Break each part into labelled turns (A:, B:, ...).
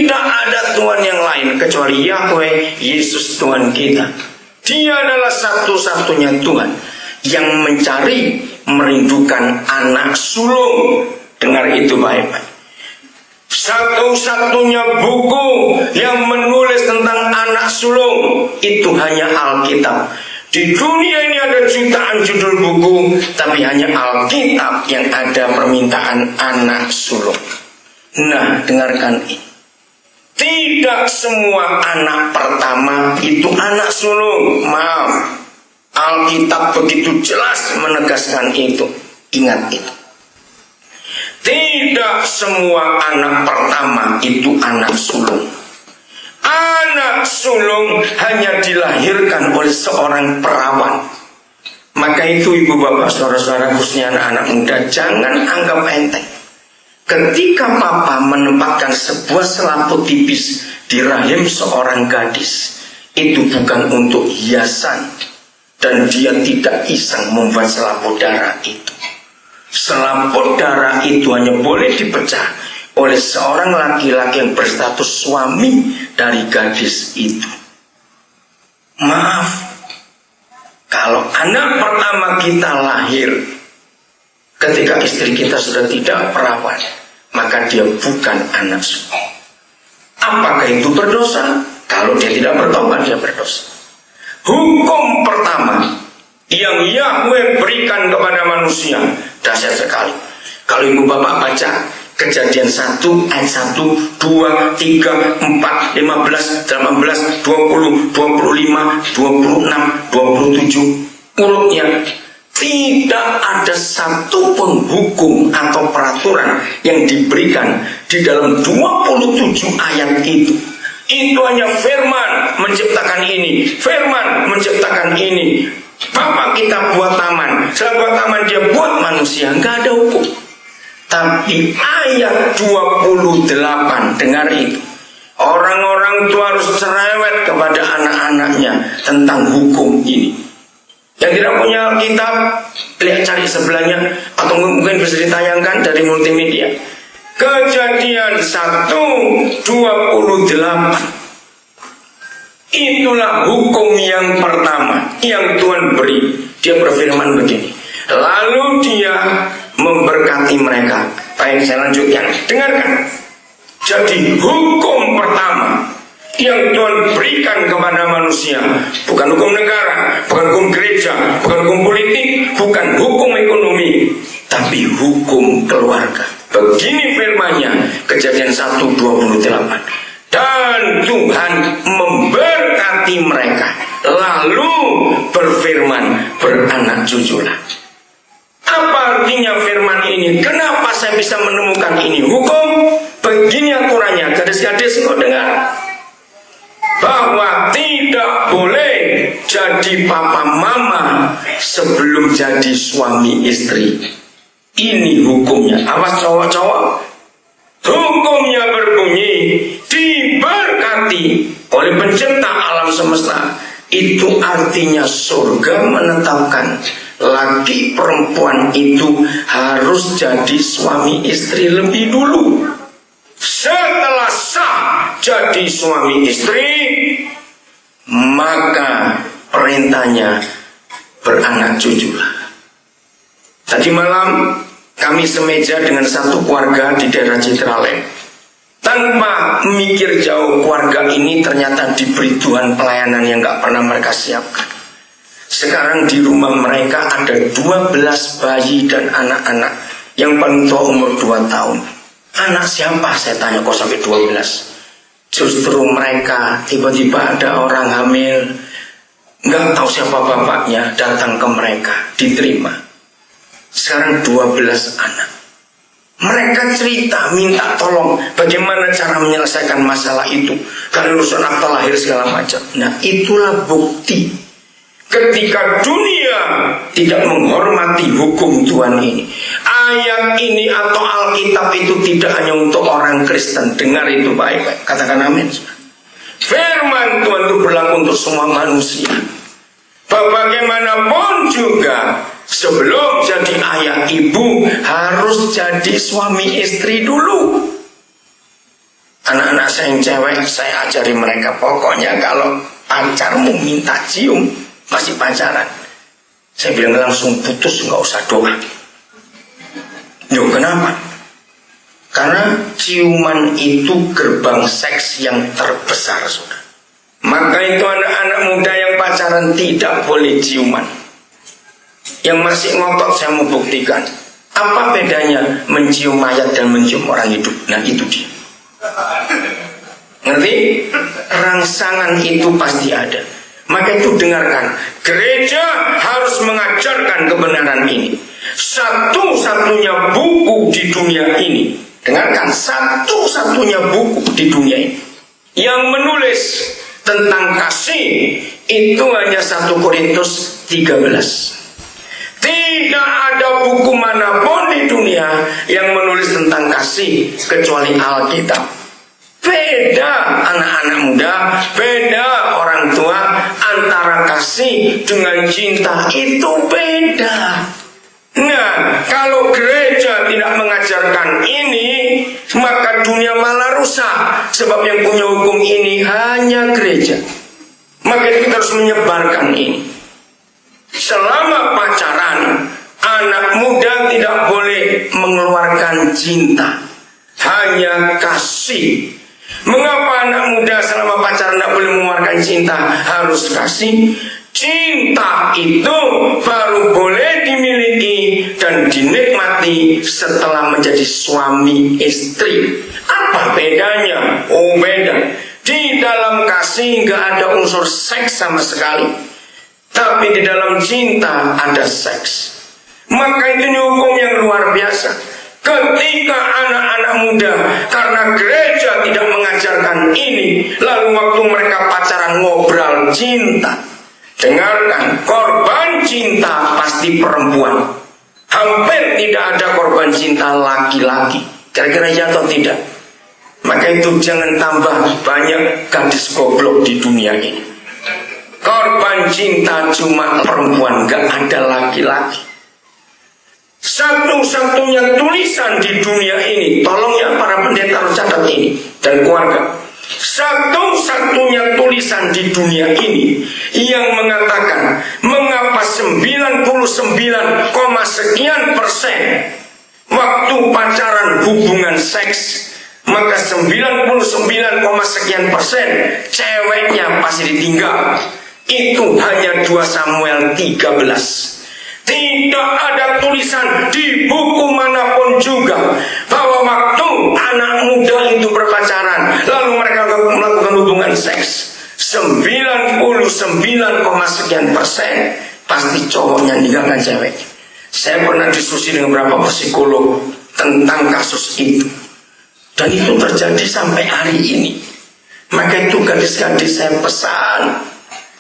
A: Tidak ada Tuhan yang lain kecuali Yahweh, Yesus Tuhan kita. Dia adalah satu-satunya Tuhan yang mencari, merindukan anak sulung. Dengar itu baik-baik. Satu-satunya buku yang menulis tentang anak sulung itu hanya Alkitab. Di dunia ini ada jutaan judul buku, tapi hanya Alkitab yang ada permintaan anak sulung. Nah, dengarkan ini. Tidak semua anak pertama itu anak sulung. Maaf, Alkitab begitu jelas menegaskan itu. Ingat itu. Tidak semua anak pertama itu anak sulung. Anak sulung hanya dilahirkan oleh seorang perawan. Maka itu ibu bapak saudara-saudara, khususnya anak-anak muda, jangan anggap enteng. Ketika papa menempatkan sebuah selaput tipis di rahim seorang gadis, itu bukan untuk hiasan, dan dia tidak iseng membuat selaput darah itu. Selaput darah itu hanya boleh dipecah oleh seorang laki-laki yang berstatus suami dari gadis itu. Maaf, kalau anak pertama kita lahir ketika istri kita sudah tidak perawan, maka dia bukan anak sulung. Apakah itu berdosa? Kalau dia tidak bertobat, dia berdosa. Hukum pertama yang Yahweh berikan kepada manusia dahsyat sekali. Kalau ibu bapak baca Kejadian 1 ayat 1, 2, 3, 4, 15, 18, 20, 25, 26, 27 urutnya, tidak ada satupun hukum atau peraturan yang diberikan di dalam 27 ayat itu. Itu hanya firman menciptakan ini, firman menciptakan ini. Bapak kita buat taman, setelah buat taman dia buat manusia, nggak ada hukum. Tapi ayat 28, dengar itu. Orang-orang itu harus cerewet kepada anak-anaknya tentang hukum ini. Yang tidak punya Alkitab, lihat cari sebelahnya, atau mungkin bisa ditayangkan dari multimedia. Kejadian 1:28. Itulah hukum yang pertama yang Tuhan beri. Dia berfirman begini. Lalu dia memberkati mereka. Baik, saya lanjutkan. Dengarkan. Jadi hukum pertama yang Tuhan berikan kepada manusia, bukan hukum negara, bukan hukum gereja, bukan hukum politik, bukan hukum ekonomi, tapi hukum keluarga. Begini firman-Nya, Kejadian 1:28. Dan Tuhan memberkati mereka, lalu berfirman, beranak cuculah. Apa artinya firman ini? Kenapa saya bisa menemukan ini? Hukum, begini aturannya. Gadis-gadis, kau dengar? Bahwa tidak boleh jadi papa mama sebelum jadi suami istri. Ini hukumnya. Awas cowok-cowok. Hukumnya berbunyi, diberkati oleh pencipta alam semesta. Itu artinya surga menetapkan laki perempuan itu harus jadi suami istri lebih dulu. Setelah sah jadi suami istri, maka perintahnya beranak cuculah. Tadi malam kami semeja dengan satu keluarga di daerah Citraleng. Tanpa mikir jauh, keluarga ini ternyata diberi Tuhan pelayanan yang gak pernah mereka siapkan. Sekarang di rumah mereka ada 12 bayi dan anak-anak. Yang paling tua umur 2 tahun. Anak siapa? Saya tanya, kok sampai 12? Justru mereka, tiba-tiba ada orang hamil, gak tahu siapa bapaknya, datang ke mereka, diterima. Sekarang 12 anak. Mereka cerita, minta tolong bagaimana cara menyelesaikan masalah itu, karena urusan akta lahir segala macam. Nah, itulah bukti ketika dunia tidak menghormati hukum Tuhan ini. Ayat ini atau Alkitab itu tidak hanya untuk orang Kristen. Dengar itu baik-baik, katakan amin. Firman Tuhan itu berlaku untuk semua manusia. Bagaimanapun juga, sebelum jadi ayah ibu harus jadi suami istri dulu. Anak-anak saya yang cewek, saya ajari mereka, pokoknya kalau pacarmu minta cium, masih pacaran, saya bilang langsung putus, nggak usah doa. Yo, kenapa? Karena ciuman itu gerbang seks yang terbesar, saudara. Maka itu anak-anak muda yang pacaran tidak boleh ciuman. Yang masih ngotot saya mau buktikan. Apa bedanya mencium mayat dan mencium orang hidup? Nah itu dia. Ngerti? Rangsangan itu pasti ada. Maka itu dengarkan. Gereja harus mengajarkan kebenaran ini. Satu-satunya buku di dunia ini. Dengarkan, satu-satunya buku di dunia ini yang menulis tentang kasih itu hanya 1 Korintus 13. Tidak ada buku manapun di dunia yang menulis tentang kasih kecuali Alkitab. Beda anak-anak muda, beda orang tua, antara kasih dengan cinta itu beda. Nah, kalau gereja tidak mengajarkan ini, maka dunia malah rusak. Sebab yang punya hukum ini hanya gereja. Maka kita harus menyebarkan ini. Selama pacaran, anak muda tidak boleh mengeluarkan cinta, hanya kasih. Mengapa anak muda selama pacaran tidak boleh mengeluarkan cinta, harus kasih? Cinta itu baru boleh dimiliki dan dinikmati setelah menjadi suami istri. Apa bedanya? Oh, beda. Di dalam kasih nggak ada unsur seks sama sekali, tapi di dalam cinta ada seks. Maka itu hukum yang luar biasa. Ketika anak-anak muda, karena gereja tidak mengajarkan ini, lalu waktu mereka pacaran ngobrol cinta. Dengarkan, korban cinta pasti perempuan. Hampir tidak ada korban cinta laki-laki. Kira-kira ya atau tidak? Maka itu jangan tambah banyak gadis goblok di dunia ini. Korban cinta cuma perempuan, gak ada laki-laki. Satu-satunya tulisan di dunia ini, tolong ya para pendeta harus catat ini, dan keluarga. Satu-satunya tulisan di dunia ini yang mengatakan mengapa 99,sekian% waktu pacaran hubungan seks, maka 99,sekian% ceweknya pasti ditinggal. Itu hanya 2 Samuel 13. Tidak ada tulisan di buku manapun juga bahwa waktu anak muda itu berpacaran lalu mereka melakukan hubungan seks, 99,sekian% pasti cowoknya meninggalkan cewek. Saya pernah diskusi dengan beberapa psikolog tentang kasus itu, dan itu terjadi sampai hari ini. Maka itu gadis-gadis saya pesan,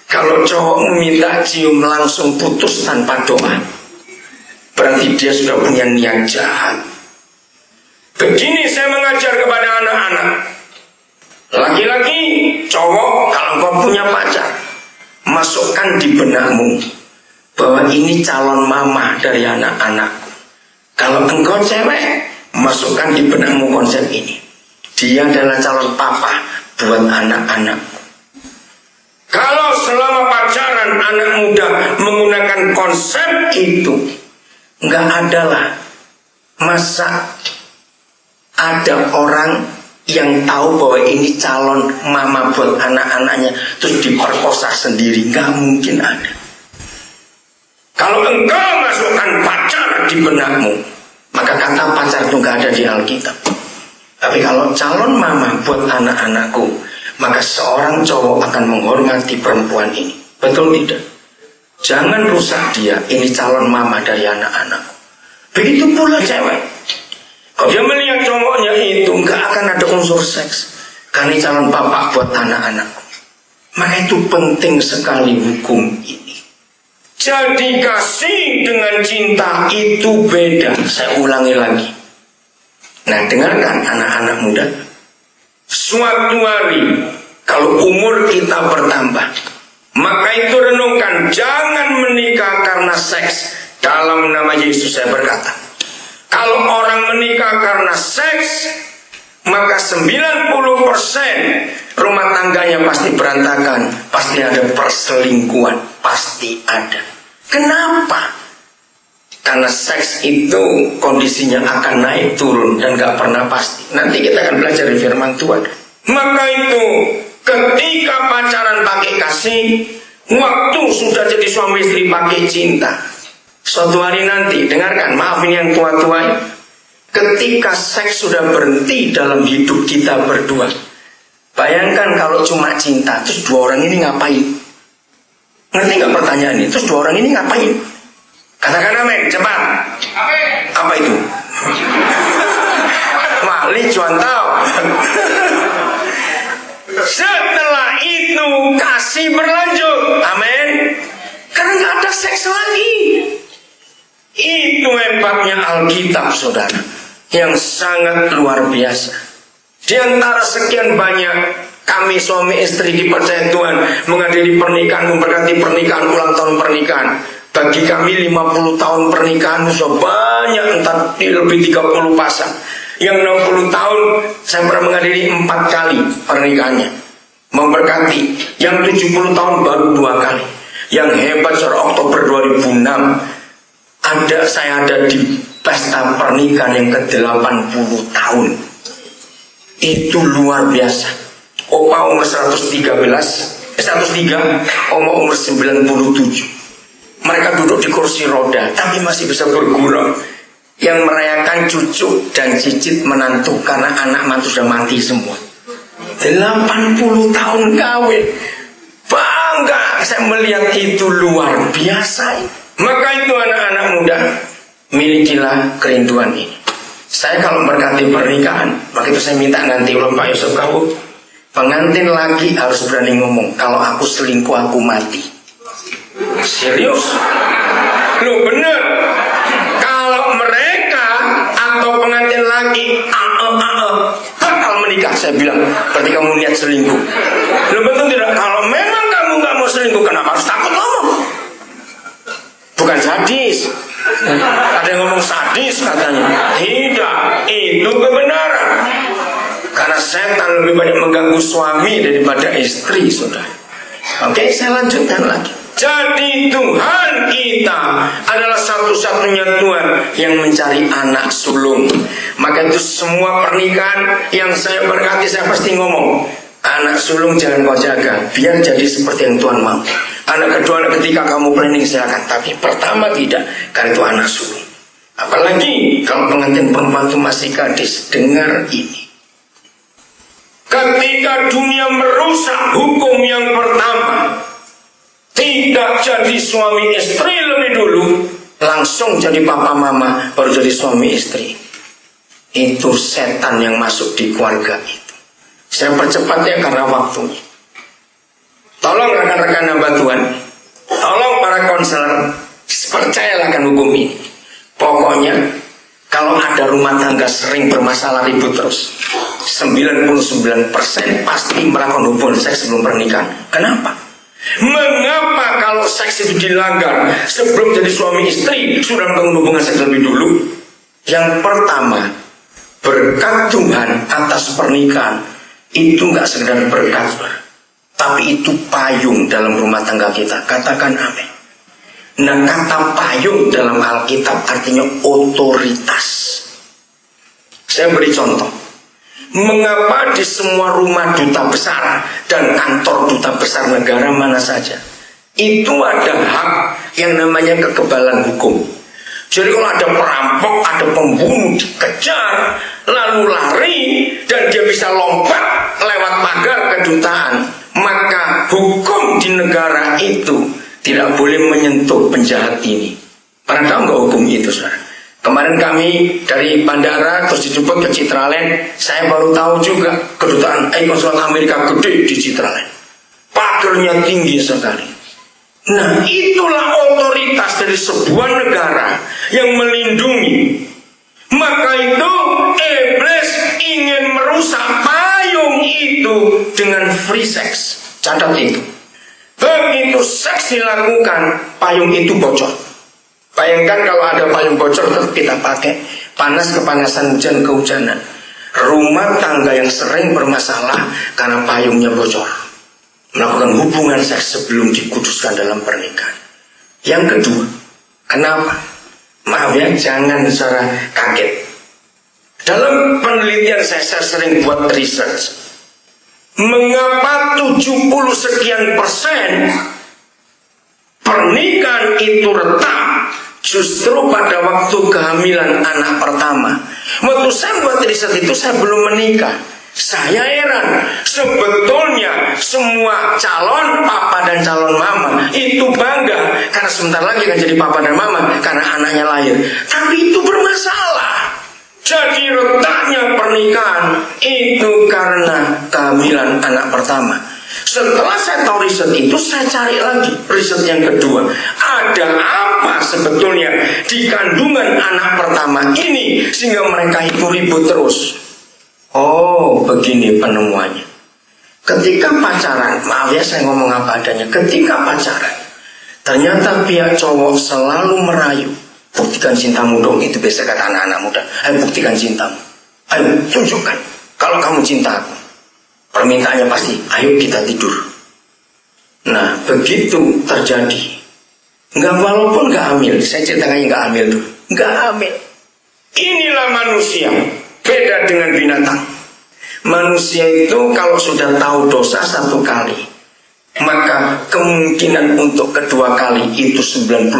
A: kalau cowok meminta cium langsung putus tanpa doa, berarti dia sudah punya niat jahat. Begini saya mengajar kepada anak-anak. Laki-laki, cowok, kalau kau punya pacar, masukkan di benakmu bahwa ini calon mama dari anak-anakku. Kalau engkau cewek, masukkan di benakmu konsep ini, dia adalah calon papa buat anak-anakku. Kalau selama pacaran anak muda menggunakan konsep itu, nggak adalah masa ada orang yang tahu bahwa ini calon mama buat anak-anaknya terus diperkosa sendiri, nggak mungkin ada. Kalau engkau masukkan pacar di benakmu, maka kata pacar itu nggak ada di Alkitab. Tapi kalau calon mama buat anak-anakku, maka seorang cowok akan menghormati perempuan ini. Betul tidak? Jangan rusak dia, ini calon mama dari anak-anakku. Begitu pula cewek. Kalau dia melihat cowoknya itu, nggak akan ada unsur seks, karena ini calon papa buat anak-anakku. Maka itu penting sekali hukum ini. Jadi kasih dengan cinta itu beda. Saya ulangi lagi. Nah, dengarkan anak-anak muda. Suatu hari, kalau umur kita bertambah, maka itu renungkan, jangan menikah karena seks. Dalam nama Yesus saya berkata, kalau orang menikah karena seks, maka 90% rumahnya pasti berantakan, pasti ada perselingkuhan, pasti ada. Kenapa? Karena seks itu kondisinya akan naik turun dan gak pernah pasti. Nanti kita akan belajar di firman Tuhan. Maka itu ketika pacaran pakai kasih, waktu sudah jadi suami istri pakai cinta. Suatu hari nanti, dengarkan, maaf ini yang tua-tua, ketika seks sudah berhenti dalam hidup kita berdua, bayangkan kalau cuma cinta, terus dua orang ini ngapain? Ngerti nggak pertanyaan ini? Terus dua orang ini ngapain? Katakan amin, cepat. Apa itu? Mali cuantau. Setelah itu kasih berlanjut, amin. Karena nggak ada seks lagi. Itu hebatnya Alkitab, saudara, yang sangat luar biasa. Di antara sekian banyak kami suami istri dipercaya Tuhan menghadiri pernikahan, memberkati pernikahan, ulang tahun pernikahan. Bagi kami 50 tahun pernikahan sudah banyak, entah lebih 30 pasang. Yang 60 tahun saya pernah menghadiri 4 kali pernikahannya, memberkati. Yang 70 tahun baru 2 kali. Yang hebat saudara, Oktober 2006 saya ada di pesta pernikahan yang ke-80 tahun. Itu luar biasa. Opa umur 103, oma umur 97. Mereka duduk di kursi roda, tapi masih bisa bergurau. Yang merayakan cucu dan cicit menantu, karena anak mantu sudah mati semua. 80 tahun kawin. Bangga saya melihat itu, luar biasa. Maka itu anak-anak muda, milikilah kerinduan ini. Saya kalau berkati pernikahan, maka itu saya minta nanti oleh Pak Yusuf Kawu, pengantin lagi harus berani ngomong, kalau aku selingkuh aku mati. Serius? Loh bener. Kalau mereka atau pengantin lagi bakal menikah, saya bilang, berarti kamu niat selingkuh. Loh betul tidak? Kalau memang kamu gak mau selingkuh, kenapa harus takut ngomong? Bukan sadis. Ada yang ngomong sadis katanya. Tidak, itu kebenaran. Karena setan lebih banyak mengganggu suami daripada istri, saudara. Oke, saya lanjutkan lagi. Jadi Tuhan kita adalah satu-satunya Tuhan yang mencari anak sulung. Maka itu semua pernikahan yang saya berkati, saya pasti ngomong, anak sulung jangan kau jaga, biar jadi seperti yang Tuhan mau. Anak kedua, anak ketiga kamu planning silakan, tapi pertama tidak, karena itu anak sulung. Apalagi kalau pengantin perempuan itu masih gadis. Dengar ini. Ketika dunia merusak hukum yang pertama, tidak jadi suami istri lebih dulu, langsung jadi papa mama, baru jadi suami istri. Itu setan yang masuk di keluarga itu. Saya percepat ya karena waktunya. Tolong rekan-rekan hamba Tuhan, tolong para konselor, percayalah akan hukum ini. Pokoknya kalau ada rumah tangga sering bermasalah ribut terus, 99% pasti melakukan hubungan seks sebelum pernikahan. Kenapa? Mengapa kalau seks itu dilanggar sebelum jadi suami istri sudah melakukan hubungan seks lebih dulu? Yang pertama, berkat Tuhan atas pernikahan itu nggak sekedar berkat, tapi itu payung dalam rumah tangga kita. Katakan amin. Nah, kata payung dalam Alkitab artinya otoritas. Saya beri contoh. Mengapa di semua rumah duta besar dan kantor duta besar negara mana saja itu ada hak yang namanya kekebalan hukum. Jadi kalau ada perampok, ada pembunuh dikejar, lalu lari dan dia bisa lompat lewat pagar kedutaan, maka hukum di negara itu tidak boleh menyentuh penjahat ini. Pernah tahu nggak hukum itu, saudara? Kemarin kami dari bandara terus dijemput ke Citraland. Saya baru tahu juga kedutaan konsulat Amerika gede di Citraland. Pagarnya tinggi sekali. Nah, itulah otoritas dari sebuah negara yang melindungi. Maka itu iblis ingin merusak payung itu dengan free sex. Catat itu. Begitu seks dilakukan, payung itu bocor. Bayangkan kalau ada payung bocor terus kita pakai, panas kepanasan, hujan kehujanan. Rumah tangga yang sering bermasalah karena payungnya bocor. melakukan hubungan seks sebelum dikuduskan dalam pernikahan. Yang kedua, kenapa? Maaf ya, jangan secara kaget. Dalam penelitian saya sering buat research. Mengapa 70 sekian persen pernikahan itu retak justru pada waktu kehamilan anak pertama? Waktu saya buat riset itu saya belum menikah. Saya heran, sebetulnya semua calon papa dan calon mama itu bangga karena sebentar lagi akan jadi papa dan mama karena anaknya lahir. Tapi itu bermasalah. Jadi retaknya pernikahan itu karena kehamilan anak pertama. Setelah saya tahu riset itu, saya cari lagi riset yang kedua. Ada apa sebetulnya di kandungan anak pertama ini sehingga mereka itu ribut terus? Oh, begini penemuannya. Ketika pacaran, maaf ya saya ngomong apa adanya. Ketika pacaran, ternyata pihak cowok selalu merayu. Buktikan cintamu dong, itu biasa kata anak-anak muda. Ayo buktikan cintamu. Ayo tunjukkan kalau kamu cinta aku. Permintaannya pasti, ayo kita tidur. Nah, begitu terjadi. Walaupun nggak hamil, saya ceritakan nggak hamil tuh, nggak hamil. Inilah manusia. Beda dengan binatang. Manusia itu kalau sudah tahu dosa satu kali, maka kemungkinan untuk kedua kali itu 99%.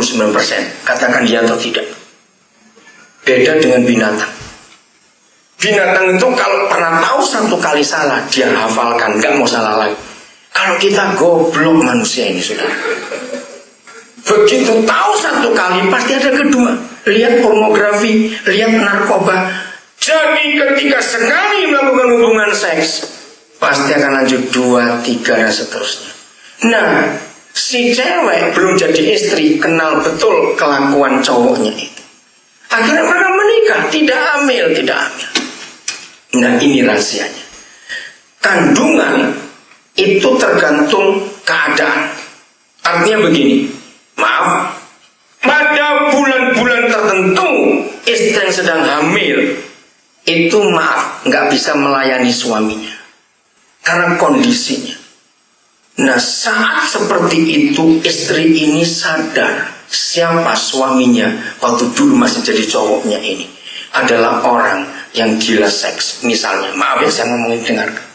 A: Katakan dia atau tidak. Beda dengan binatang. Binatang itu kalau pernah tahu satu kali salah, dia hafalkan, gak mau salah lagi. Kalau kita goblok manusia ini sudah. Begitu tahu satu kali, pasti ada kedua. Lihat pornografi, lihat narkoba. Jadi ketika sekali melakukan hubungan seks, pasti akan lanjut 2, 3 dan seterusnya. Nah, si cewek belum jadi istri, kenal betul kelakuan cowoknya itu. Akhirnya mereka menikah, tidak hamil. Nah, ini rahasianya. Kandungan itu tergantung keadaan. Artinya begini, maaf, pada bulan-bulan tertentu istri yang sedang hamil itu maaf, nggak bisa melayani suaminya karena kondisinya. Nah, saat seperti itu istri ini sadar siapa suaminya waktu dulu masih jadi cowoknya ini adalah orang yang gila seks. Misalnya, maaf ya saya ngomongin, dengarkan.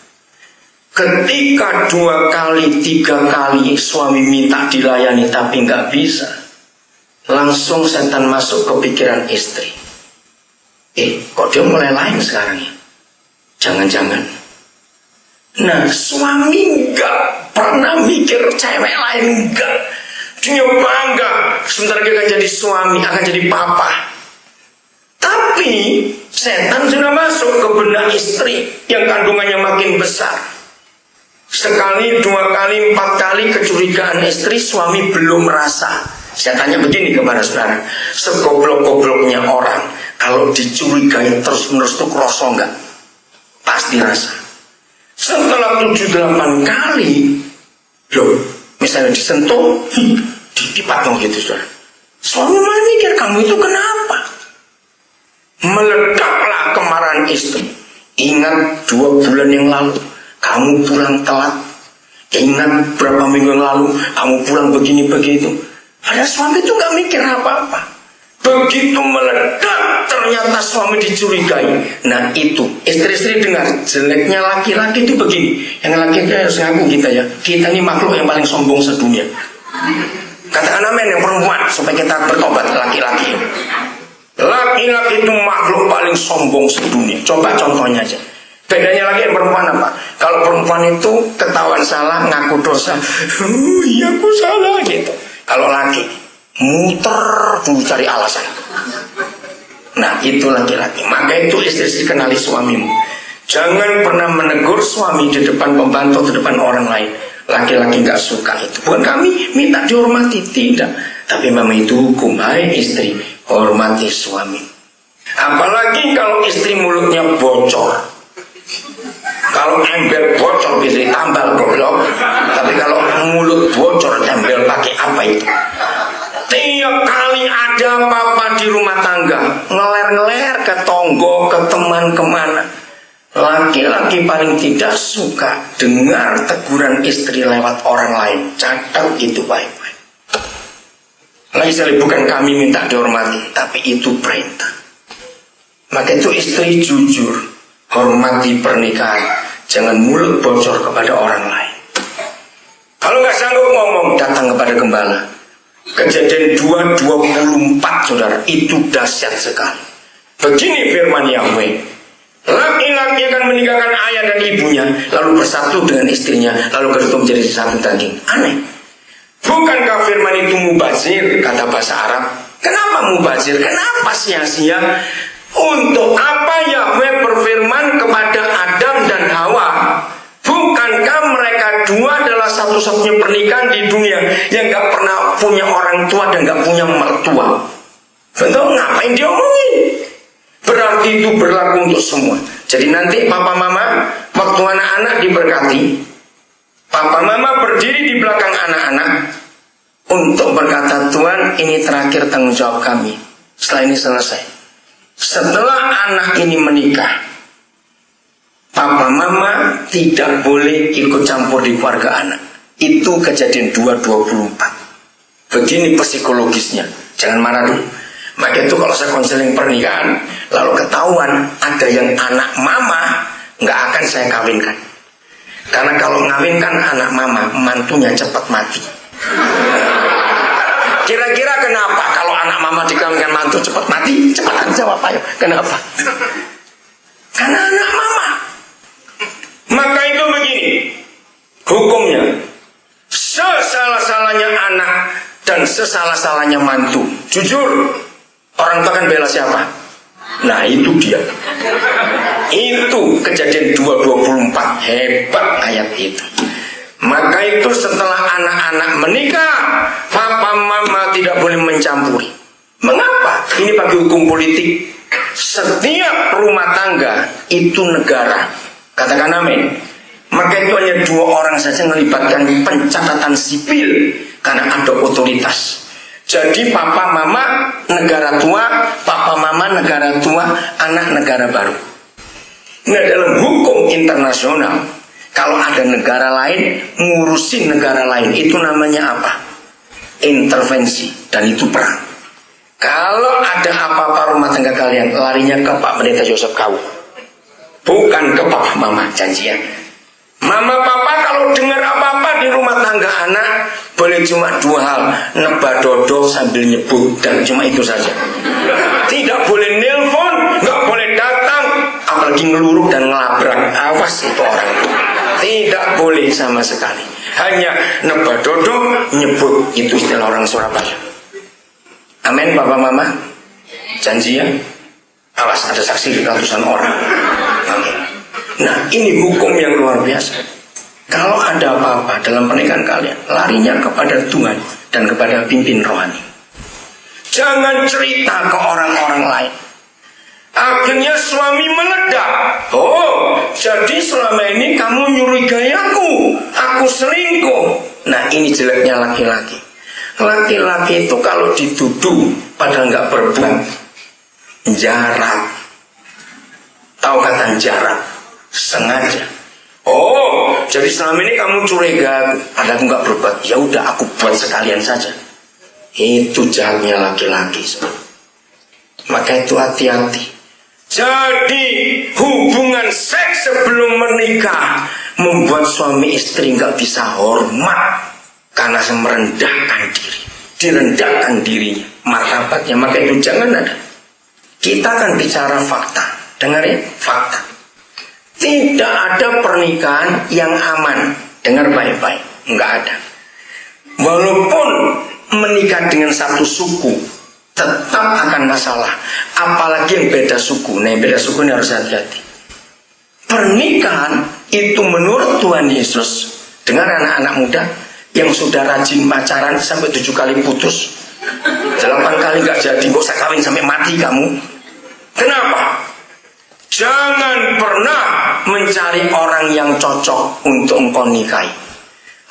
A: Ketika 2 kali, 3 kali suami minta dilayani tapi nggak bisa, langsung setan masuk ke pikiran istri. Kok dia mulai lain sekarang ya? Jangan-jangan. Nah, suami nggak pernah mikir cewek lain, enggak. Dia bangga sebentar lagi akan jadi suami, akan jadi papa. Tapi setan sudah masuk ke benak istri yang kandungannya makin besar. Sekali, 2 kali, 4 kali kecurigaan istri, suami belum merasa. Saya tanya begini kepada saudara, segoblok-gobloknya orang, kalau dicurigai terus-menerus itu kroso enggak? Pasti rasa. Setelah 7-8 kali, loh, misalnya disentuh, dipatung gitu, saudara. Suami malah mikir, kamu itu kenapa? Meledaklah kemarahan istri. Ingat 2 bulan yang lalu, kamu pulang telat. Ingat berapa minggu yang lalu, kamu pulang begini-begitu. Padahal suami itu gak mikir apa-apa. Begitu meledak, ternyata suami dicurigai. Nah itu, istri-istri dengar, jeleknya laki-laki itu begini. Yang laki-laki harus ngaku kita ya. Kita ini makhluk yang paling sombong sedunia. Katakan amin yang perempuan, supaya kita bertobat laki-laki. Laki-laki itu makhluk paling sombong sedunia. Coba contohnya aja. Bedanya lagi yang perempuan apa? Kalau perempuan itu ketahuan salah, ngaku dosa. Iya aku salah gitu. Kalau laki, muter dulu cari alasan. Nah itu laki-laki. Maka itu istri-istri kenali suamimu. Jangan pernah menegur suami di depan pembantu, di depan orang lain. Laki-laki gak suka itu. Bukan kami minta dihormati, tidak. Tapi memang itu hukum. Hai istri, hormati suami. Apalagi kalau istri mulutnya bocor. Kalau ember bocor bisa ditambal goblok. Tapi kalau mulut bocor ember pakai apa itu? Tiap kali ada apa-apa di rumah tangga, ngeler-ngeler ke tonggo, ke teman, kemana. Laki-laki paling tidak suka dengar teguran istri lewat orang lain. Catat itu baik-baik. Lagi sekali, bukan kami minta dihormati, tapi itu perintah. Maka itu istri jujur, hormati pernikahan, jangan mulut bocor kepada orang lain. Kalau nggak sanggup ngomong, datang kepada gembala. Kejadian 2:24 saudara, itu dahsyat sekali. Begini firman Yahweh, laki-laki akan meninggalkan ayah dan ibunya, lalu bersatu dengan istrinya, lalu kedua menjadi satu daging. Aneh. Bukankah firman itu mubazir, kata bahasa Arab? Kenapa mubazir? Kenapa sia-sia? Untuk apa Yahweh berfirman kepada Adam dan Hawa? Bukankah mereka dua adalah satu-satunya pernikahan di dunia yang gak pernah punya orang tua dan gak punya mertua? Betul, ngapain diomongin? Berarti itu berlaku untuk semua. Jadi nanti papa mama, waktu anak-anak diberkati, papa mama berdiri di belakang anak-anak untuk berkata, Tuhan, ini terakhir tanggung jawab kami. Setelah ini selesai. Setelah anak ini menikah, papa mama tidak boleh ikut campur di keluarga anak. Itu kejadian 2:24. Begini psikologisnya. Jangan marah dulu. Maka itu kalau saya konseling pernikahan, lalu ketahuan ada yang anak mama, nggak akan saya kawinkan. Karena kalau ngawinkan anak mama, mantunya cepat mati. Kira-kira kenapa kalau anak mama dikawinkan mantu cepat mati? Cepat jawab ayo. Kenapa? Karena anak mama. Maka itu begini hukumnya. Sesalah-salahnya anak dan sesalah-salahnya mantu, jujur, orang tua kan bela siapa? Nah itu dia. Itu kejadian 2:24. Hebat ayat itu. Maka itu setelah anak-anak menikah, papa mama tidak boleh mencampuri. Mengapa? Ini bagi hukum politik. Setiap rumah tangga itu negara. Katakan amin. Maka itu hanya 2 orang saja melibatkan pencatatan sipil karena ada otoritas. Jadi papa mama negara tua, papa mama negara tua, anak negara baru. Nah dalam hukum internasional, kalau ada negara lain ngurusin negara lain, itu namanya apa? Intervensi, dan itu perang. Kalau ada apa-apa rumah tangga kalian, larinya ke Pak Pendeta Yosef Kau, bukan ke papa mama, janjian. Mama papa kalau dengar apa-apa di rumah tangga anak, boleh cuma 2 hal, nebak dodol sambil nyebut, dan cuma itu saja. Tidak boleh nelpon, nggak boleh datang, apalagi ngeluruk dan ngelabrak. Awas itu orang. Tidak boleh sama sekali. Hanya nebak dodol, nyebut, itu istilah orang Surabaya. Amin papa mama, janji ya. Awas ada saksi di ratusan orang. Amin. Nah ini hukum yang luar biasa. Kalau ada apa-apa dalam pernikahan kalian, larinya kepada Tuhan dan kepada pimpin rohani. Jangan cerita ke orang-orang lain. Akhirnya suami meledak. Oh, jadi selama ini kamu nyurigai aku selingkuh. Nah ini jeleknya laki-laki. Laki-laki itu kalau dituduh padahal nggak berbuat, jarak. Tahu kata jarak? Sengaja. Oh, jadi selama ini kamu curiga, ada aku nggak berbuat. Ya udah, aku buat sekalian saja. Itu jahatnya laki-laki. Maka itu hati-hati. Jadi hubungan seks sebelum menikah membuat suami istri nggak bisa hormat karena merendahkan diri, direndahkan dirinya, martabatnya. Maka itu jangan ada. Kita akan bicara fakta. Dengar ya, fakta. Tidak ada pernikahan yang aman. Dengar baik-baik, nggak ada. Walaupun menikah dengan satu suku, tetap akan masalah. Apalagi yang beda suku. Nah, yang beda suku ini harus hati-hati. Pernikahan itu menurut Tuhan Yesus, dengar anak-anak muda yang sudah rajin pacaran sampai 7 kali putus, 8 kali nggak jadi, nggak usah kawin sampai mati kamu. Kenapa? Jangan pernah mencari orang yang cocok untuk engkau nikahi.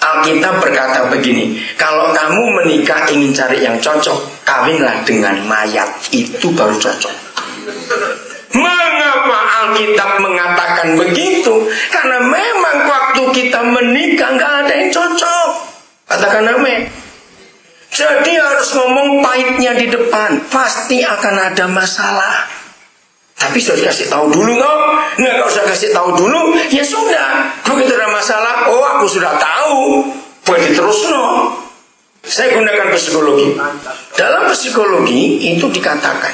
A: Alkitab berkata begini, kalau kamu menikah ingin cari yang cocok, kawinlah dengan mayat, itu baru cocok. Mengapa Alkitab mengatakan begitu? Karena memang waktu kita menikah nggak ada yang cocok. Katakan amin. Jadi harus ngomong pahitnya di depan. Pasti akan ada masalah. Tapi sudah kasih tahu dulu kok. Nggak usah kasih tahu dulu. Ya sudah. Begitu ada masalah. Oh, aku sudah tahu. Boleh terus no. Saya gunakan psikologi. Dalam psikologi itu dikatakan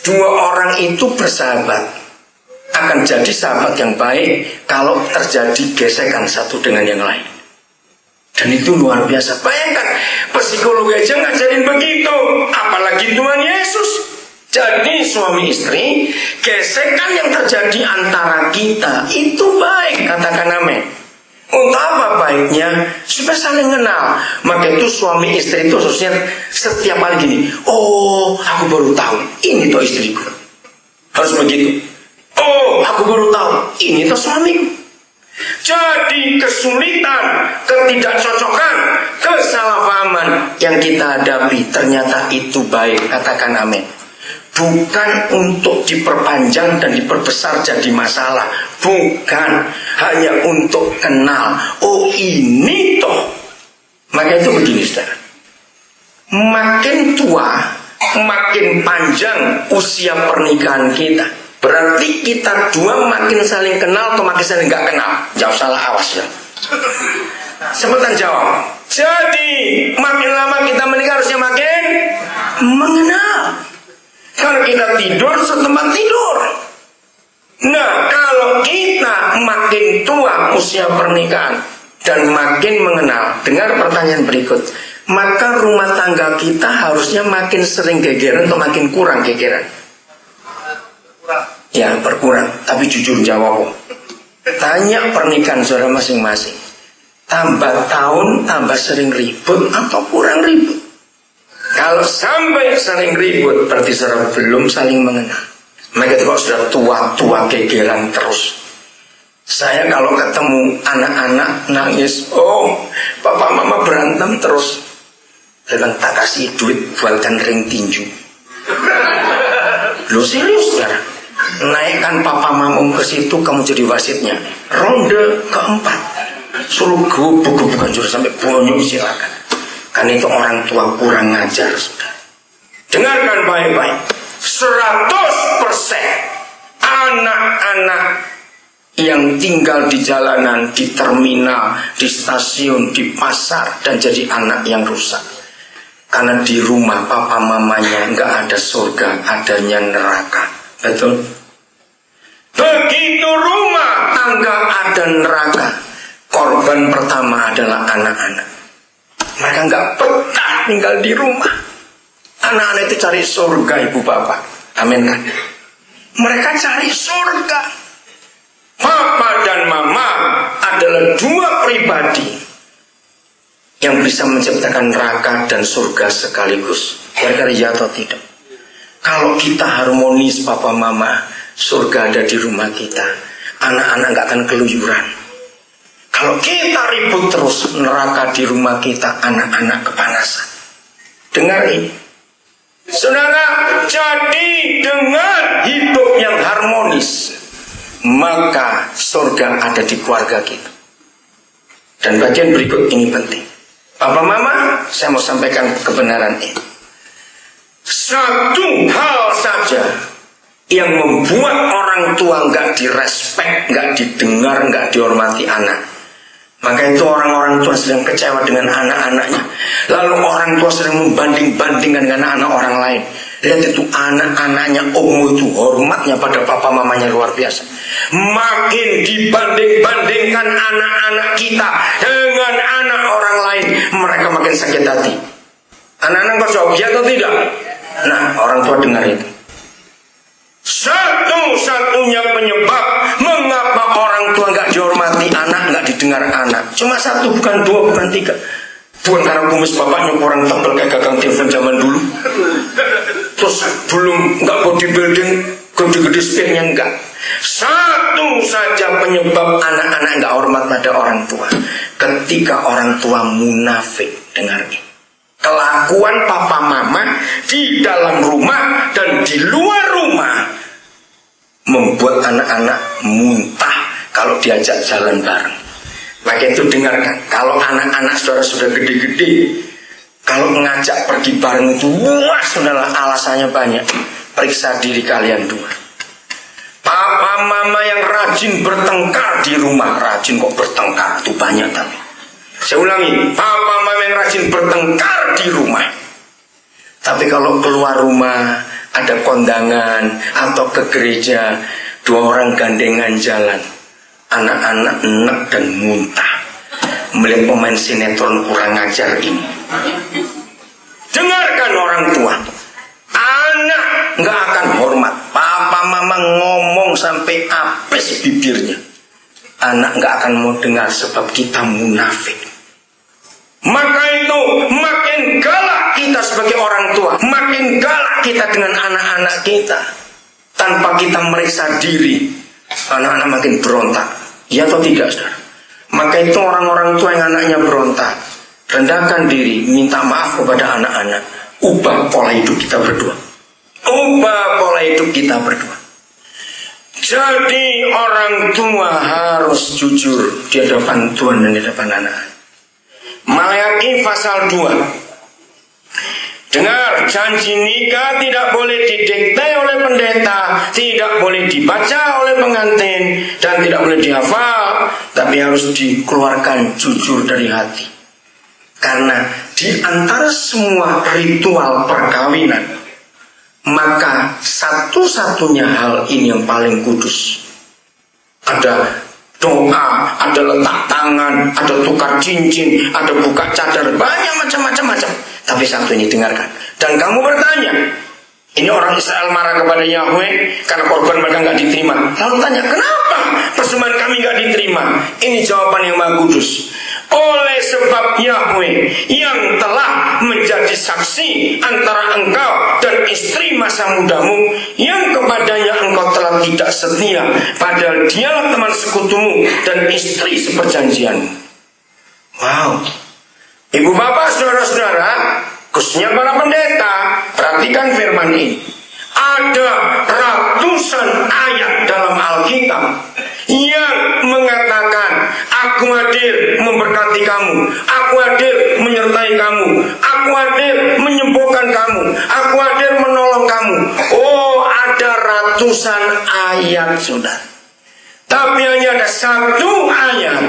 A: dua orang itu bersahabat akan jadi sahabat yang baik kalau terjadi gesekan satu dengan yang lain. Dan itu luar biasa. Bayangkan, psikologi aja ngajarin begitu, apalagi Tuhan Yesus. Jadi suami istri, gesekan yang terjadi antara kita itu baik, katakan amin. Untuk apa baiknya? Supaya saling kenal. Maka itu suami istri itu harusnya setiap hari gini, oh aku baru tahu, ini tuh istriku. Harus begitu. Oh aku baru tahu, ini tuh suamiku. Jadi kesulitan, ketidakcocokan, kesalahpahaman yang kita hadapi ternyata itu baik, katakan amin. Bukan untuk diperpanjang dan diperbesar jadi masalah. Bukan. Hanya untuk kenal. Oh ini toh. Maka itu begini saudara. Makin tua, makin panjang usia pernikahan kita. Berarti kita dua makin saling kenal atau makin saling gak kenal? Jauh salah, awas ya. Sebutan jawab. Jadi makin lama kita menikah harusnya makin mengenal. Kalau kita tidur setempat tidur. Nah, kalau kita makin tua usia pernikahan dan makin mengenal, dengar pertanyaan berikut, maka rumah tangga kita harusnya makin sering gegeran atau makin kurang gegeran? Ya, berkurang. Tapi jujur jawab. Tanya pernikahan saudara masing-masing. Tambah tahun, tambah sering ribut atau kurang ribut? Kalau sampai sering ribut, berarti saudara belum saling mengenal. Maka itu kalau sudah tua-tua gegeran terus. Saya kalau ketemu anak-anak nangis, oh papa mama berantem terus. Saya tak kasih duit buatkan ring tinju. Lu serius saudara? Naikkan papa mamamu ke situ, kamu jadi wasitnya. Ronde keempat. Suruh gubuk-gubukan suruh sampai bonyok, silakan. Karena itu orang tua kurang ngajar, saudara. Dengarkan baik-baik. 100% anak-anak yang tinggal di jalanan, di terminal, di stasiun, di pasar, dan jadi anak yang rusak. Karena di rumah papa mamanya nggak ada surga, adanya neraka. Betul? Begitu rumah tangga ada neraka, korban pertama adalah anak-anak. Mereka nggak betah tinggal di rumah. Anak-anak itu cari surga, ibu bapak. Amin kan? Mereka cari surga. Papa dan mama adalah dua pribadi yang bisa menciptakan neraka dan surga sekaligus. Kira-kira ya atau tidak? Kalau kita harmonis papa mama, surga ada di rumah kita. Anak-anak nggak akan keluyuran. Kalau kita ribut terus, neraka di rumah kita, anak-anak kepanasan. Dengar ini. Saudara, jadi dengan hidup yang harmonis, maka surga ada di keluarga kita. Dan bagian berikut ini penting. Papa mama, saya mau sampaikan kebenaran ini. Satu hal saja yang membuat orang tua nggak direspek, nggak didengar, nggak dihormati anak. Maka itu orang-orang tua sedang kecewa dengan anak-anaknya. Lalu orang tua sedang membanding-bandingkan dengan anak-anak orang lain. Lihat itu anak-anaknya itu hormatnya pada papa mamanya luar biasa. Makin dibanding-bandingkan anak-anak kita dengan anak orang lain, mereka makin sakit hati. Anak-anak kau jawab ya atau tidak? Nah, orang tua dengar itu. Satu-satunya penyebab mengapa orang tua nggak dihormati anak, nggak didengar anak, cuma satu, bukan dua, bukan tiga. Bukan karena kumis bapaknya kurang tebal kayak gagang telepon zaman dulu. Terus belum nggak bodybuilding, gede-gede speknya enggak. Satu saja penyebab anak-anak nggak hormat pada orang tua. Ketika orang tua munafik, dengar ini. Kelakuan papa mama di dalam rumah dan di luar rumah membuat anak-anak muntah kalau diajak jalan bareng. Maka itu dengarkan, kalau anak-anak saudara sudah gede-gede, kalau ngajak pergi bareng itu, wah saudara, alasannya banyak. Periksa diri kalian dua. Papa mama yang rajin bertengkar di rumah, rajin kok bertengkar, itu banyak tapi. Saya ulangi, papa mama yang rajin bertengkar di rumah. Tapi kalau keluar rumah, ada kondangan atau ke gereja, dua orang gandengan jalan, anak-anak enek dan muntah melihat pemain sinetron kurang ajar ini. Dengarkan orang tua, anak nggak akan hormat. Papa mama ngomong sampai apes bibirnya, anak nggak akan mau dengar sebab kita munafik. Maka itu makin galak kita sebagai orang tua, makin galak kita dengan anak-anak kita. Tanpa kita meriksa diri, anak-anak makin berontak. Ya atau tidak, saudara? Maka itu orang-orang tua yang anaknya berontak, rendahkan diri, minta maaf kepada anak-anak. Ubah pola hidup kita berdua. Ubah pola hidup kita berdua. Jadi orang tua harus jujur di hadapan Tuhan dan di hadapan anak-anak. Maleakhi pasal 2. Dengar, janji nikah tidak boleh didikte oleh pendeta, tidak boleh dibaca oleh pengantin, dan tidak boleh dihafal, tapi harus dikeluarkan jujur dari hati. Karena di antara semua ritual perkawinan, maka satu-satunya hal ini yang paling kudus. Ada doa, ada letak tangan, ada tukar cincin, ada buka cadar, banyak macam-macam. Tapi satu ini dengarkan. Dan kamu bertanya, ini orang Israel marah kepada Yahweh karena korban mereka nggak diterima. Lalu tanya, kenapa persembahan kami nggak diterima? Ini jawaban yang maha kudus. Oleh sebab Yahweh yang telah menjadi saksi antara engkau dan istri masa mudamu, yang kepadanya engkau telah tidak setia, padahal dialah teman sekutumu dan istri seperjanjianmu. Wow. Ibu bapak, saudara-saudara, khususnya para pendeta, perhatikan firman ini. Ada ratusan ayat dalam Alkitab yang mengatakan, aku hadir memberkati kamu, aku hadir menyertai kamu, aku hadir menyembuhkan kamu, aku hadir menolong kamu. Oh, ada ratusan ayat, saudara. Tapi hanya ada satu ayat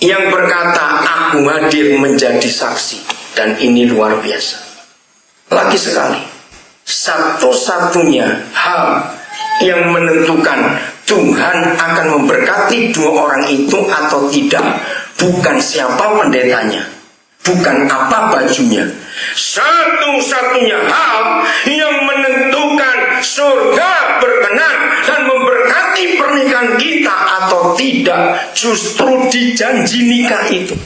A: yang berkata, aku hadir menjadi saksi. Dan ini luar biasa. Lagi sekali, satu-satunya hal yang menentukan Tuhan akan memberkati dua orang itu atau tidak, bukan siapa pendetanya, bukan apa bajunya. Satu-satunya hal yang menentukan surga berkenan dan memberkati pernikahan kita atau tidak, justru di janji nikah itu.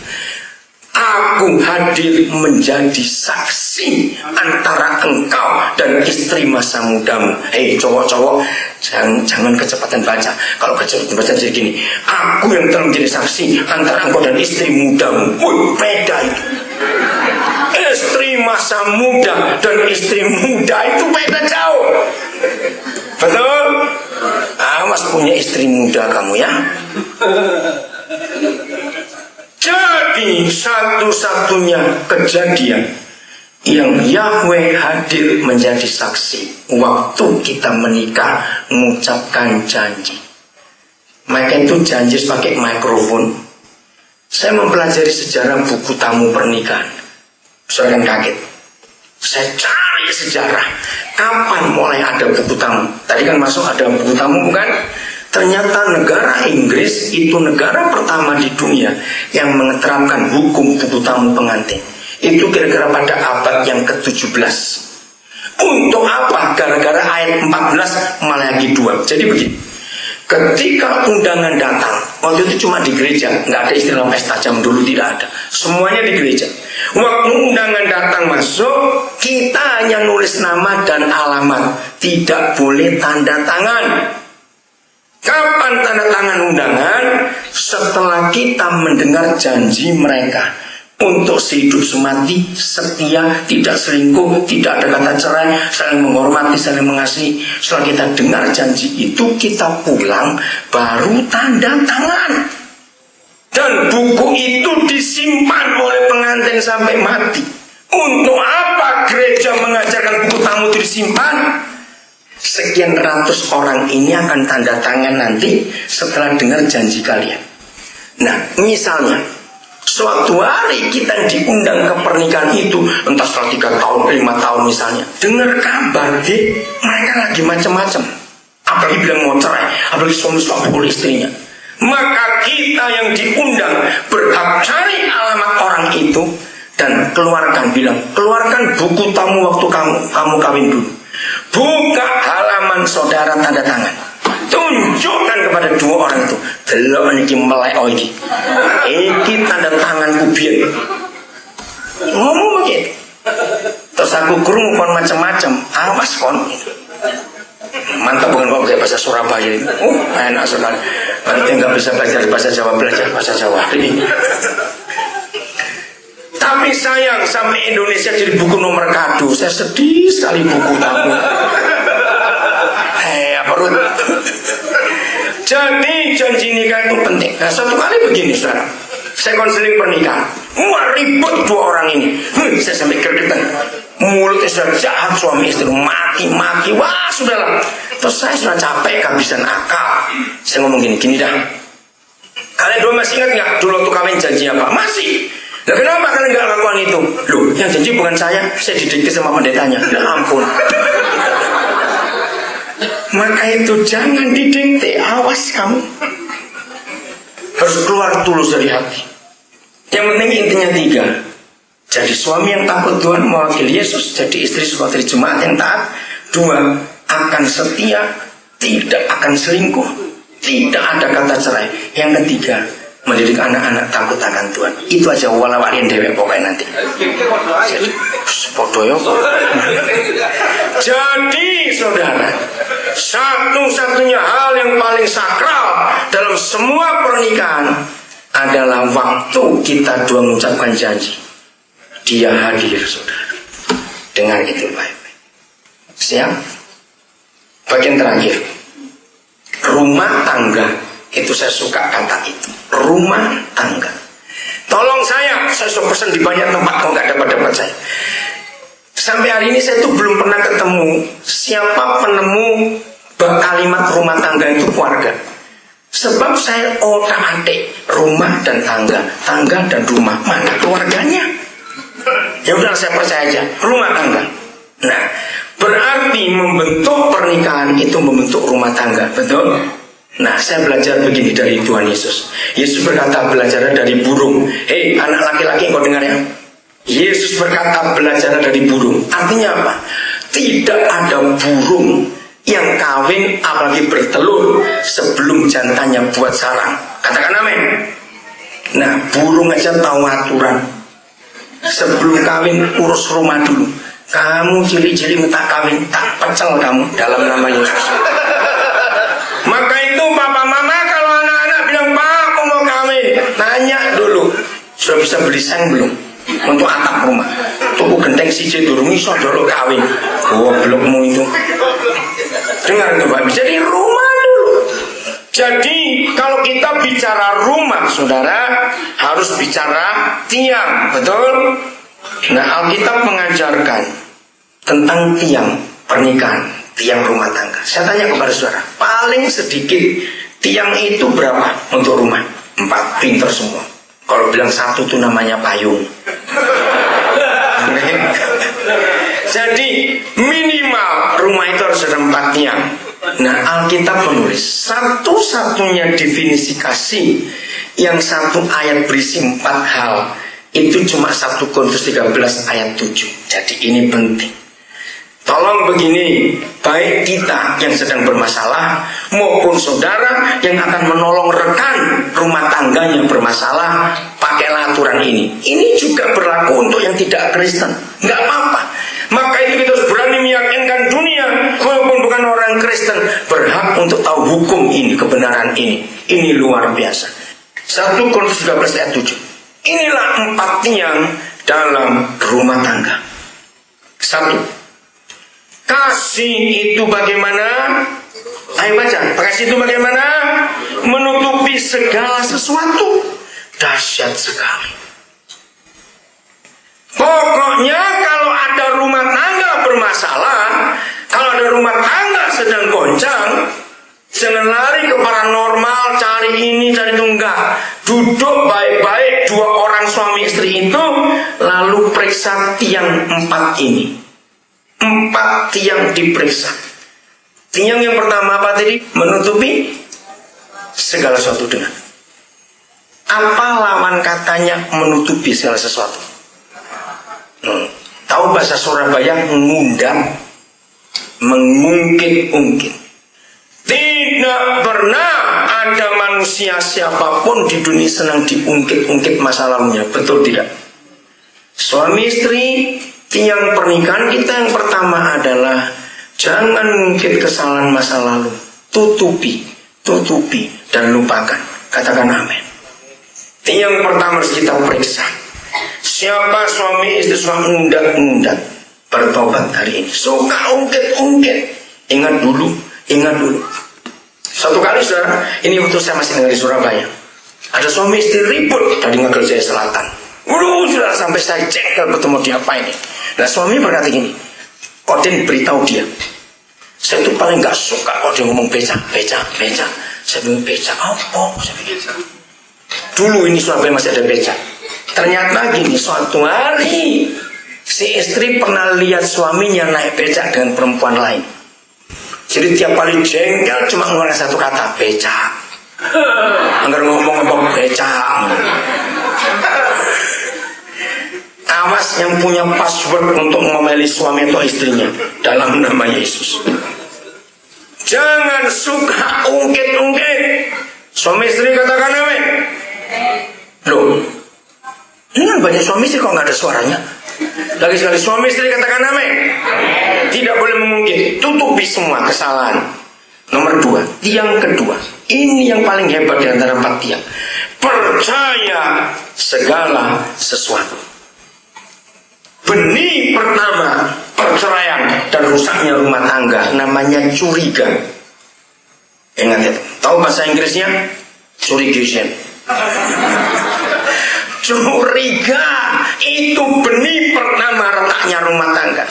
A: Aku hadir menjadi saksi antara engkau dan istri masa mudamu. Hei cowok-cowok, jangan kecepatan baca. Kalau kecepatan baca jadi gini, aku yang telah menjadi saksi antara engkau dan istri mudamu. Wih, beda itu. Istri masa muda dan istri muda itu beda jauh. Betul? Awas punya istri muda kamu ya. Jadi satu-satunya kejadian yang Yahweh hadir menjadi saksi waktu kita menikah, mengucapkan janji. Maka itu janji pakai mikrofon. Saya mempelajari sejarah buku tamu pernikahan. Saya kan kaget. Saya cari sejarah. Kapan mulai ada buku tamu? Tadi kan masuk ada buku tamu bukan? Ternyata negara Inggris itu negara pertama di dunia yang menerapkan hukum buku tamu pengantin. Itu kira-kira pada abad yang ke-17. Untuk apa? Gara-gara ayat 14 Maleakhi 2. Jadi begini, ketika undangan datang, waktu itu cuma di gereja, nggak ada istilah pesta jam dulu, tidak ada. Semuanya di gereja. Waktu undangan datang masuk, kita hanya nulis nama dan alamat, tidak boleh tanda tangan. Kapan tanda tangan undangan? Setelah kita mendengar janji mereka untuk sehidup semati, setia, tidak selingkuh, tidak ada kata cerai, saling menghormati, saling mengasihi. Setelah kita dengar janji itu, kita pulang, baru tanda tangan. Dan buku itu disimpan oleh pengantin sampai mati. Untuk apa gereja mengajarkan buku tamu itu disimpan? Sekian ratus orang ini akan tanda tangan nanti setelah dengar janji kalian. Nah, misalnya suatu hari kita diundang ke pernikahan itu, entah setelah 3 tahun, 5 tahun misalnya, dengar kabar mereka lagi macam-macam, apalagi bilang mau cerai, apalagi suami pukul istrinya. Maka kita yang diundang berhak cari alamat orang itu dan keluarkan buku tamu waktu kamu kawin dulu. Buka halaman saudara tanda tangan. Tunjukkan kepada 2 orang itu. Delok niki melek iki. Iki tanda tanganku biyen. Ngomong begitu. Terus aku krungu kon macam-macam. Awas kon. Mantap bukan kok pakai bahasa Surabaya ini. Enak sekali. Nanti nggak bisa belajar bahasa Jawa, belajar bahasa Jawa ini. Tapi sayang sampai Indonesia jadi buku nomor kado. Saya sedih sekali buku tamu. Perut. Jadi janji nikah itu penting. Nah, satu kali begini saudara, saya konseling pernikahan. Wah, ribut 2 orang ini. Saya sampai kerdetan. Mulutnya sudah jahat, suami istri maki-maki. Wah, sudahlah. Terus saya sudah capek, kehabisan akal. Saya ngomong gini dah. Kalian 2 masih ingat nggak dulu waktu kawin janji apa? Masih. Nah, kenapa kalian nggak lakukan itu? Loh, yang janji bukan saya didikte sama pendetanya. Ya ampun. Maka itu jangan didikte, awas kamu. Harus keluar tulus dari hati. Yang penting intinya 3. Jadi suami yang takut Tuhan mewakili Yesus, jadi istri sebagai jemaat yang taat. 2, akan setia, tidak akan selingkuh, tidak ada kata cerai. Yang 3, mendidik anak-anak takut akan Tuhan. Itu aja wala-walin dewek pokoknya nanti. Jadi saudara, satu-satunya hal yang paling sakral dalam semua pernikahan adalah waktu kita 2 mengucapkan janji. Dia hadir, saudara. Dengar itu baik-baik. Siap? Bagian terakhir, rumah tangga. Itu saya suka kata itu, rumah tangga. Tolong saya sudah pesan di banyak tempat kok nggak dapat saya. Sampai hari ini saya tuh belum pernah ketemu siapa penemu kalimat rumah tangga itu keluarga. Sebab saya otak-atik rumah dan tangga, tangga dan rumah, mana keluarganya? Ya udah saya percaya aja, rumah tangga. Nah, berarti membentuk pernikahan itu membentuk rumah tangga, betul? Nah, saya belajar begini dari Tuhan Yesus. Yesus berkata belajar dari burung. Hei anak laki-laki, kau dengar ya? Yesus berkata belajar dari burung. Artinya apa? Tidak ada burung yang kawin apalagi bertelur sebelum jantannya buat sarang. Katakan amin. Nah, burung aja tahu aturan. Sebelum kawin urus rumah dulu. Kamu cili-cili minta kawin, tak pecel kamu dalam nama Yesus. Maka itu papa mama kalau anak-anak bilang, Pak aku mau kawin, tanya dulu, sudah bisa beli seng belum untuk atap rumah? Tuku genteng siji durung iso dulu kawin. Goblokmu itu. Dengar itu Pak. Jadi rumah dulu. Jadi kalau kita bicara rumah, saudara, harus bicara tiang, betul? Nah, Alkitab mengajarkan tentang tiang pernikahan, tiang rumah tangga. Saya tanya kepada saudara, paling sedikit tiang itu berapa untuk rumah? 4, pinter semua. Kalau bilang 1 itu namanya payung. Jadi minimal rumah itu harus ada 4 tiang. Nah, Alkitab menulis satu-satunya definisi kasih yang 1 ayat berisi 4 hal. Itu cuma 1 Korintus 13 ayat 7. Jadi ini penting. Tolong begini, baik kita yang sedang bermasalah maupun saudara yang akan menolong rekan rumah tangganya bermasalah, pakailah aturan ini. Ini juga berlaku untuk yang tidak Kristen. Nggak apa-apa. Maka itu kita harus berani meyakinkan dunia walaupun bukan orang Kristen berhak untuk tahu hukum ini, kebenaran ini. Ini luar biasa. 1 Korintus 13 ayat 7. Inilah 4 tiang dalam rumah tangga. 1. Kasih itu bagaimana? Ayo baca. Kasih itu bagaimana? Menutupi segala sesuatu. Dahsyat sekali. Pokoknya kalau ada rumah tangga bermasalah, kalau ada rumah tangga sedang goncang, jangan lari ke paranormal, cari ini, cari itu, enggak. Duduk baik-baik 2 orang suami istri itu, lalu periksa tiang 4 ini. 4 tiang diperiksa. Tiang yang pertama apa tadi? Menutupi segala sesuatu dengan. Apa lawan katanya menutupi segala sesuatu? Tahu bahasa Surabaya? Ngundang, mengungkit-ungkit. Tidak pernah ada manusia siapapun di dunia senang diungkit-ungkit masa lalunya. Betul tidak? Suami istri, tiang pernikahan kita yang pertama adalah jangan mengungkit kesalahan masa lalu. Tutupi dan lupakan. Katakan amin. Tiang pertama harus kita periksa. Siapa suami istri suka ngundat-ngundat, bertobat hari ini. Suka ungkit-ungkit. Ingat dulu. Satu kali saudara, ini waktu saya masih tinggal di Surabaya. Ada suami istri ribut dari Ngagel Jaya Selatan. Sudah sampai saya cek bertemu dia apa ini. Nah suami berkata gini, Kodin beritahu dia. Saya tuh paling gak suka kalau dia ngomong beca. Saya bilang beca apa? Dulu ini Surabaya masih ada beca. Ternyata gini, suatu hari si istri pernah lihat suaminya naik becak dengan perempuan lain. Jadi tiap kali jengkel cuma ngeluarin satu kata, becak. Enggak ngomong becak. Awas yang punya password untuk ngomeli suami atau istrinya dalam nama Yesus. Jangan suka ungkit-ungkit. Suami istri katakan amin. Loh, ini kan banyak suami istri kok nggak ada suaranya. Lagi sekali suami istri katakan amin. Tidak boleh mengungkit, tutupi semua kesalahan. Nomor 2, tiang kedua. Ini yang paling hebat di antara 4 tiang. Percaya segala sesuatu. Benih pertama perceraian dan rusaknya rumah tangga namanya curiga. Ingat ya, tahu bahasa Inggrisnya? Curigation. Curiga itu benih pertama retaknya rumah tangga.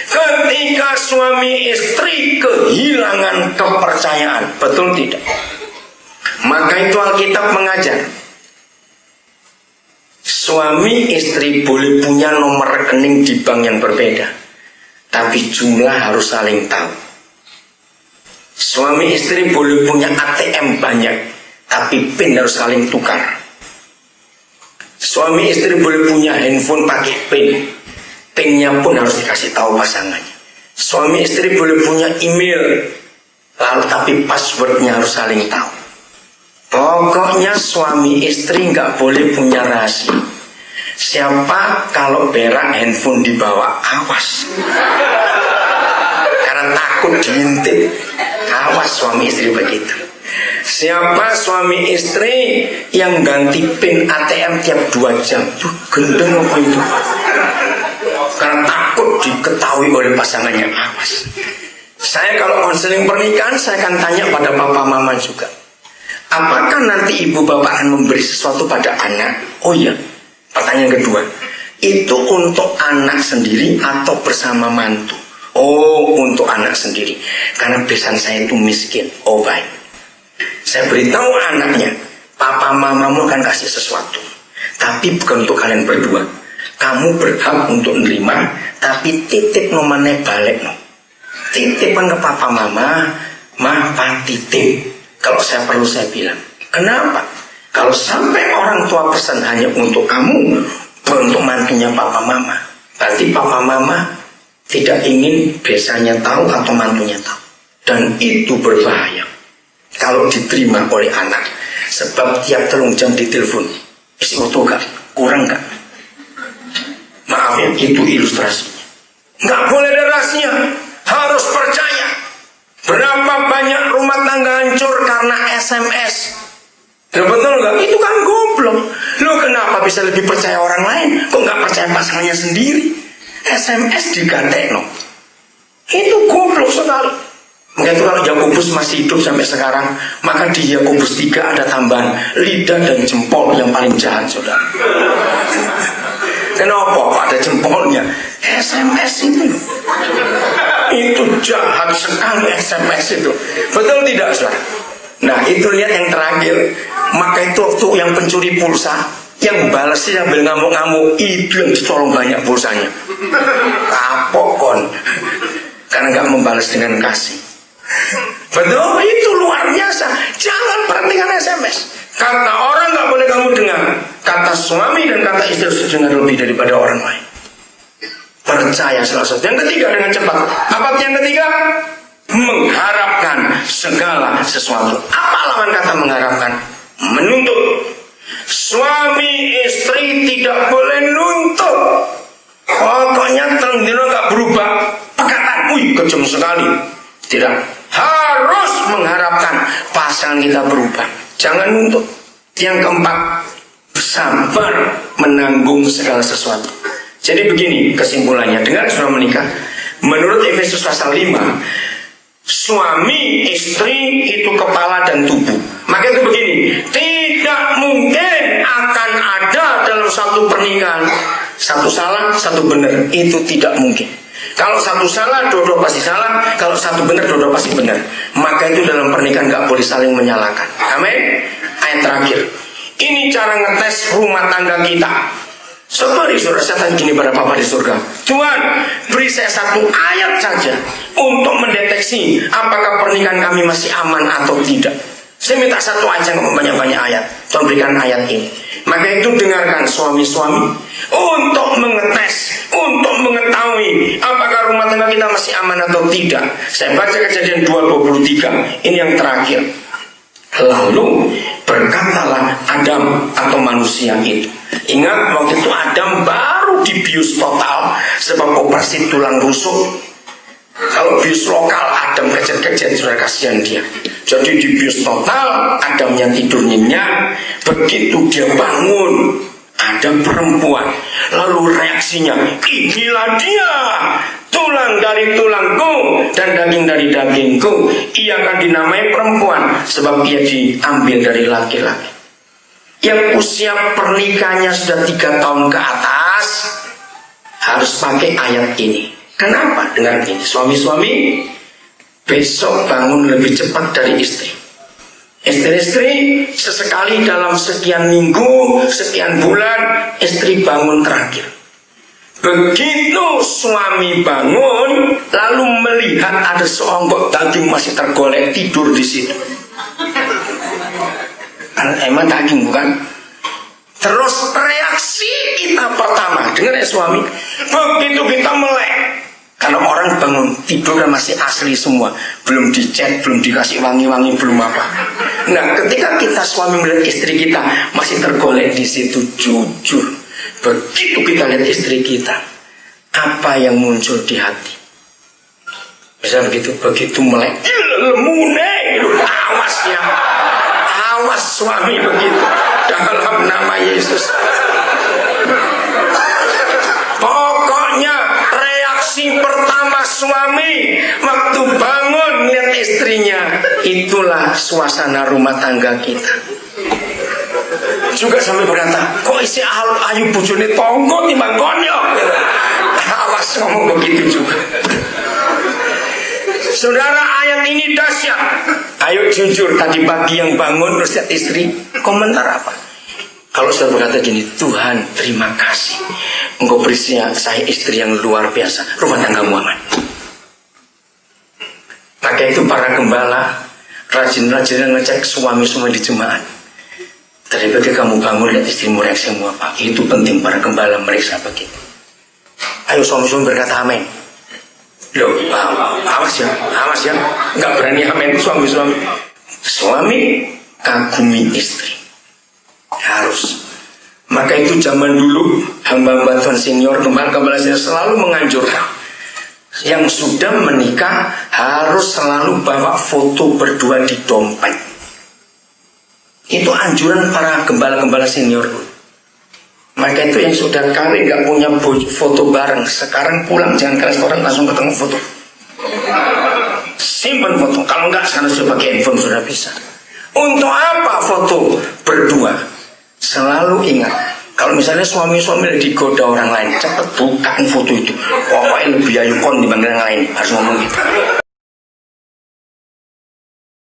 A: Ketika suami istri kehilangan kepercayaan, betul tidak? Maka itu Alkitab mengajar suami istri boleh punya nomor rekening di bank yang berbeda, tapi jumlah harus saling tahu. Suami istri boleh punya ATM banyak, tapi PIN harus saling tukar. Suami istri boleh punya handphone pakai PIN, PIN-nya pun harus dikasih tahu pasangannya. Suami istri boleh punya email, lalu tapi passwordnya harus saling tahu. Pokoknya suami istri nggak boleh punya rahasia. Siapa kalau berak handphone dibawa, awas. Karena takut diintip. Awas suami istri begitu. Siapa suami istri yang ganti PIN ATM tiap 2 jam, tuh gendeng apa itu? Karena takut diketahui oleh pasangannya, awas. Saya kalau konseling pernikahan, saya akan tanya pada papa mama juga. Apakah nanti ibu bapak akan memberi sesuatu pada anak? Oh iya. Pertanyaan kedua, itu untuk anak sendiri atau bersama mantu? Oh, untuk anak sendiri. Karena besan saya itu miskin. Oh baik. Saya beritahu anaknya, papa mamamu akan kasih sesuatu, tapi bukan untuk kalian berdua. Kamu berhak untuk menerima, tapi titip nomornya balik no. Titipkan ke papa mama, titip. Kalau saya perlu saya bilang. Kenapa? Kalau sampai orang tua pesan hanya untuk kamu, untuk mantunya papa mama, berarti papa mama tidak ingin besanya tahu atau mantunya tahu. Dan itu berbahaya kalau diterima oleh anak. Sebab tiap telung jam ditelepon, isi foto gak? Kurang gak? Maaf ya, itu ilustrasinya. Gak boleh ada rahasia, harus percaya. Berapa banyak rumah tangga hancur karena SMS? Ya betul nggak? Itu kan goblok. Lo kenapa bisa lebih percaya orang lain? Kok nggak percaya pasangannya sendiri? SMS digantekno. Itu goblok sekali. Maka itu kalau Yakobus masih hidup sampai sekarang, maka di Yakobus 3 ada tambahan lidah dan jempol yang paling jahat, saudara. Kenapa kok ada jempolnya? SMS itu jahat sekali, SMS itu. Betul tidak, saudara? Nah, itu lihat yang terakhir. Maka itu waktu yang pencuri pulsa, yang balasnya sambil ngamuk-ngamuk, itu yang dicolong banyak pulsanya. Kapok kon, karena nggak membalas dengan kasih. Betul, itu luar biasa. Jangan perhatikan SMS. Kata orang nggak boleh kamu dengar, kata suami dan kata istri harus dengar lebih daripada orang lain. Percaya salah satu. Yang ketiga dengan cepat. Apa yang ketiga? Mengharapkan segala sesuatu. Apa lawan kata mengharapkan? Menuntut. Suami istri tidak boleh nuntut. Pokoknya terus nggak berubah. Pekatan, kejam sekali. Tidak. Harus mengharapkan pasangan kita berubah. Jangan nuntut. Yang keempat, sabar menanggung segala sesuatu. Jadi begini kesimpulannya. Dengar sudah menikah. Menurut Efesus pasal 5, suami istri itu kepala dan tubuh. Maka itu begini, tidak mungkin akan ada dalam satu pernikahan satu salah, satu benar. Itu tidak mungkin. Kalau satu salah, dua-dua pasti salah. Kalau satu benar, dua-dua pasti benar. Maka itu dalam pernikahan gak boleh saling menyalahkan. Amin. Ayat terakhir. Ini cara ngetes rumah tangga kita. Seperti saudara, saya tanya gini pada Bapa di surga, Tuhan, beri saya satu ayat saja untuk mendeteksi apakah pernikahan kami masih aman atau tidak. Saya minta satu aja, nggak banyak-banyak ayat. Tuhan berikan ayat ini. Maka itu dengarkan suami-suami, untuk mengetes, untuk mengetahui apakah rumah tangga kita masih aman atau tidak. Saya baca Kejadian 2:23. Ini yang terakhir. Lalu berkatalah Adam atau manusia itu. Ingat waktu itu Adam baru dibius total sebab operasi tulang rusuk. Kalau bius lokal Adam kecil-kecil sudah kasihan dia. Jadi dibius total, Adamnya tidur nyenyak. Begitu dia bangun, ada perempuan. Lalu reaksinya, inilah dia, tulang dari tulangku dan daging dari dagingku. Ia akan dinamai perempuan sebab ia diambil dari laki-laki. Yang usia pernikahannya sudah 3 tahun ke atas harus pakai ayat ini. Kenapa? Dengar ini, suami-suami, besok bangun lebih cepat dari istri. Istri-istri sesekali dalam sekian minggu, sekian bulan, istri bangun terakhir. Begitu suami bangun, lalu melihat ada seonggok daging masih tergolek tidur di situ. Emang daging bukan? Terus reaksi kita pertama, dengar ya suami, begitu kita melek. Kalau orang bangun tidur kan masih asli semua, belum dicat, belum dikasih wangi-wangi, belum apa. Nah, ketika kita suami melihat istri kita masih tergolek di situ, jujur, begitu kita lihat istri kita, apa yang muncul di hati? Misalnya begitu melek, lemune, awas ya, awas suami begitu, dalam nama Yesus. Pokoknya reaksi pertama suami waktu bangun lihat istrinya, itulah suasana rumah tangga kita. Juga sampai berkata, kok isi ayu bujone tonggo timbang konyo. Awas ngomong begitu juga. Saudara, ayat ini dahsyat. Ayo jujur, tadi pagi yang bangun terus lihat istri, komentar apa? Kalau saya berkata gini, Tuhan terima kasih, Engkau beri saya istri yang luar biasa, rumah tanggamu aman. Maka itu para gembala rajin-rajin ngecek suami-suami di jemaat. Tadi pagi kamu bangun lihat istrimu reaksimu apa? Itu penting para gembala meriksa begitu. Ayo suami-suami berkata amin. Loh, awas ya, nggak berani amin suami-suami. Suami kagumi istri. Harus. Maka itu zaman dulu hamba-hamba Tuhan senior, gembala-gembala senior selalu menganjurkan yang sudah menikah harus selalu bawa foto berdua di dompet. Itu anjuran para gembala-gembala senior. Maka itu yang sudah kawin nggak punya foto bareng, sekarang pulang jangan ke restoran, langsung ketemu foto. Simpan foto. Kalau nggak sekarang sudah pakai handphone sudah bisa. Untuk apa foto berdua? Selalu ingat, kalau misalnya suami-suami digoda orang lain, cepat bukaan foto itu. Pokoknya lebih ayukon dibanding yang lain, harus ngomong gitu.